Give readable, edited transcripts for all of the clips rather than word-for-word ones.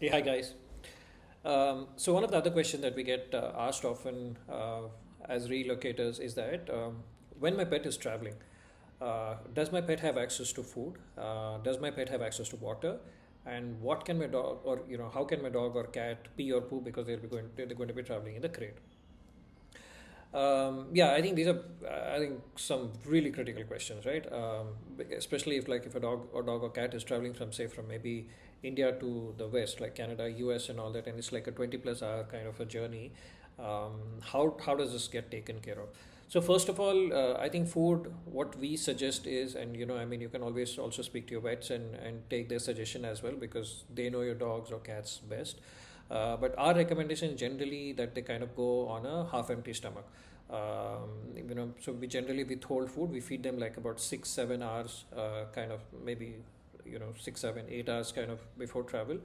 Hey, hi guys. So one of the other questions that we get asked often as relocators is that when my pet is traveling, does my pet have access to food? Does my pet have access to water? And what can my dog, or how can my dog or cat pee or poo because they're going to be traveling in the crate? Yeah, I think these are, I think, some really critical questions, right? Especially if a dog or cat is traveling from, say, from maybe India to the West, like Canada, US, and all that, and it's like a 20 plus hour kind of a journey. How does this get taken care of? So first of all, I think food. What we suggest is, and I mean, you can always also speak to your vets and take their suggestion as well because they know your dogs or cats best. But our recommendation is generally that they kind of go on a half empty stomach. So we generally withhold food. We feed them like about 6 7 hours, kind of maybe 6 7 8 hours kind of before travel.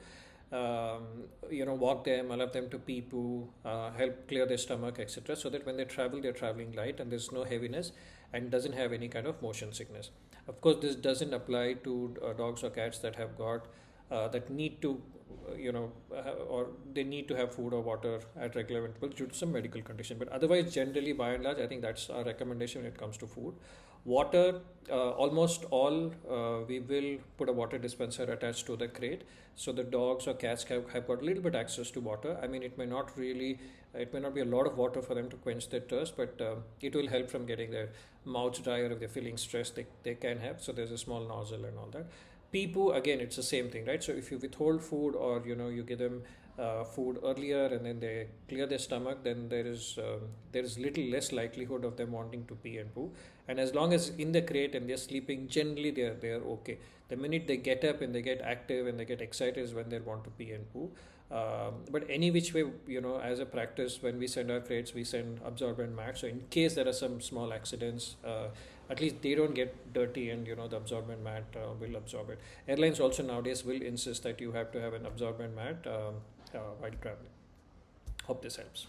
Walk them, allow them to pee poo, help clear their stomach, etc. So that when they travel, they're traveling light and there's no heaviness and doesn't have any kind of motion sickness. Of course, this doesn't apply to dogs or cats that have got that need to or they need to have food or water at regular intervals due to some medical condition. But otherwise, generally, by and large, I think that's our recommendation when it comes to food. Water, almost all, we will put a water dispenser attached to the crate, so the dogs or cats have got a little bit access to water. I mean, it may not be a lot of water for them to quench their thirst, but it will help from getting their mouths dry, or if they're feeling stressed, they can have. So there's a small nozzle and all that. Pee poo, again, it's the same thing, right? So if you withhold food, or you give them food earlier and then they clear their stomach, then there is little less likelihood of them wanting to pee and poo. And as long as in the crate and they're sleeping, generally they're okay. The minute they get up and they get active and they get excited is when they want to pee and poo. But any which way, as a practice, when we send our crates, we send absorbent mats. So in case there are some small accidents, at least they don't get dirty, and the absorbent mat will absorb it. Airlines also nowadays will insist that you have to have an absorbent mat while traveling. Hope this helps.